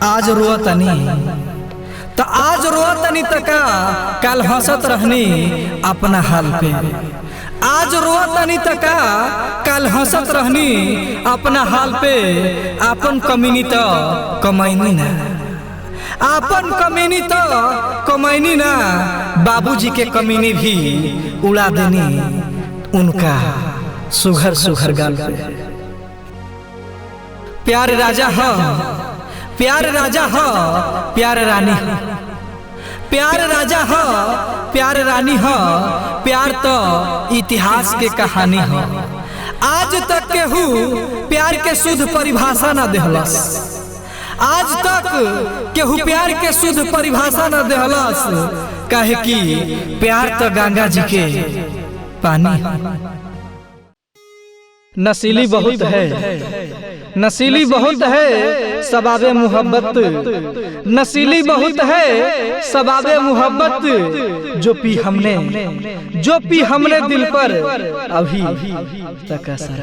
आज रोतनी तो आज रोतनी तक कल हंसत रहनी अपना हाल पे। आज रोतनी तक कल हंसत रहनी अपना हाल पे। आपन कमीनी तो कमाईनी ना, आपन कमीनी तो कमाईनी ना। बाबूजी के कमीनी भी उड़ा देनी उनका सुघर सुघर गाल पे। प्यार राजा हो, प्यार राजा हो, प्यार रानी हो। प्यार राजा हो, प्यार रानी हो। प्यार तो इतिहास के कहानी हो। आज तक केहू प्यार के शुद्ध परिभाषा न देहलस। आज तक केहू प्यार के शुद्ध परिभाषा न देहलस। काहे कि प्यार तो गंगा जी के पानी। नशीली बहुत है, नशीली बहुत है सबाबे मोहब्बत। नशीली बहुत है सबाबे मोहब्बत। जो पी हमने दिल पर अभी तक असर।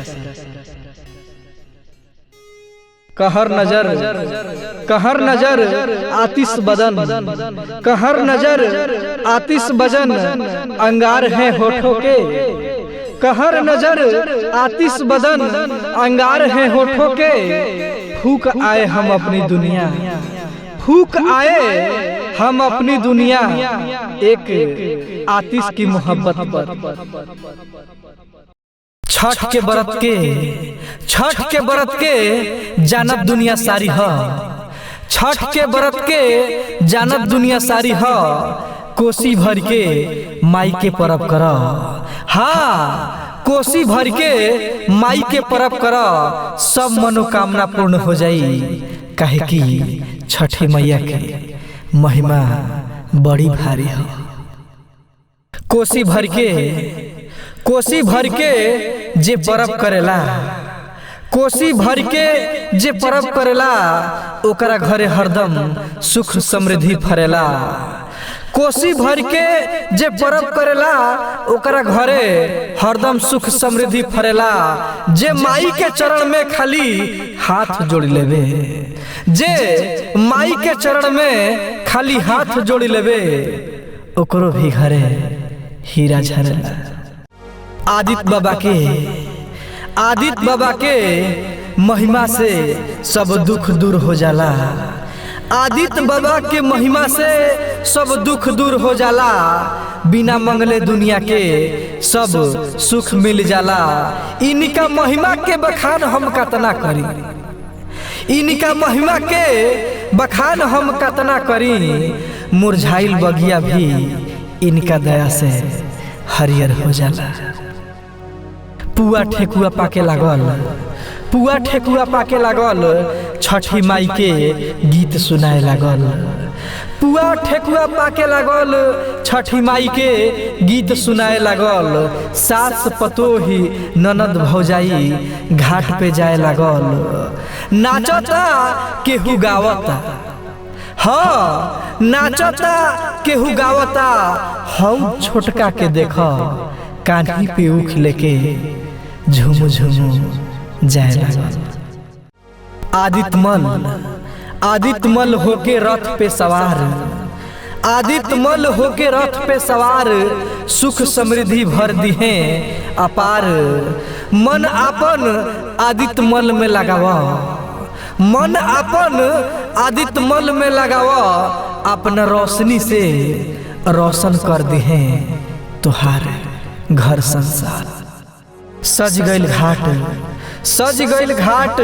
कहर नजर, कहर नजर आतिश बदन, कहर नजर आतिश बदन। अंगार है होठों के, कहर नजर आतिश बदन। अंगार है होठों के। फूक आए हम अपनी दुनिया, फूक आए हम अपनी दुनिया। एक आतिश की मोहब्बत पर। छठ के बरत के, छठ के बरत के जानत दुनिया सारी हो। छठ के बरत के जानत दुनिया सारी हो। कोसी भर के माई के परब कर। हाँ, कोसी भर के माई के परब कर। सब मनोकामना पूर्ण हो जाई। काहे कि छठी मैया के महिमा बड़ी भारी है। कोसी भर के, कोसी भर के जे परब करेला, कोसी भर के जे परब करेला ओकरा घरे हरदम सुख समृद्धि फरेला। कोसी भर के जे परब करेला ओकरा घरे हरदम सुख समृद्धि फरेला। जे माई के चरण में खाली हाथ जोड़ लेवे, जे माई के चरण में खाली हाथ जोड़ लेवे ओकरो भी घरे हीरा झरेला। आदित्य बाबा के, आदित्य बाबा के महिमा से सब दुख दूर हो जाला। आदित्य बाबा के महिमा से सब दुख दूर हो जाला। बिना मंगले दुनिया के सब सुख मिल जाला। इनका महिमा के बखान हम कतना करी, इनका महिमा के बखान हम कतना करी। मुरझाइल बगिया भी इनका दया से हरियर हो जाला। पुआ ठेकुआ पाके लागल, पुआ ठेकुआ पाके लागल। छठी माई के गीत सुनाए लागल। पुआ ठेकुआ पाके लागल, छठी माई के गीत सुनाए लागल। सास पतोही ननद भौजाई घाट पे जाए लागल। नाचता केहू गावता, हाँ नाचता केहू गावता। हऊ छोटका के देख कान्ही पे उख लेके झुमु झुमु जाए लागल। आदित्य मल, आदित्य मल होके रथ पे सवार। आदित्य मल होके रथ पे सवार। सुख समृद्धि भर दिहे अपार। मन आपन आदित्य मल में लगावा, मन आपन आदित्य मल में लगावा। अपना रोशनी से रोशन कर दिहे तुहार घर संसार। सज गइल घाट, सज गइल घाट।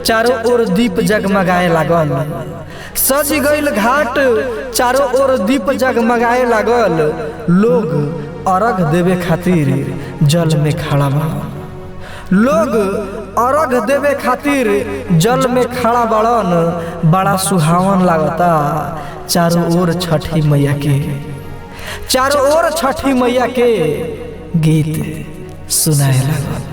चारों ओर दीप जगमगाए लागल। सज गइल घाट, चारों ओर दीप जगमगाए लागल। लोग अर्घ देवे खातिर जल में खड़ा बा। लोग अर्घ देवे खातिर जल में खड़ा बड़न। बड़ा सुहावन लागता चारों ओर छठी मैया के, चारों ओर छठी मैया के गीत सुनाए लागल।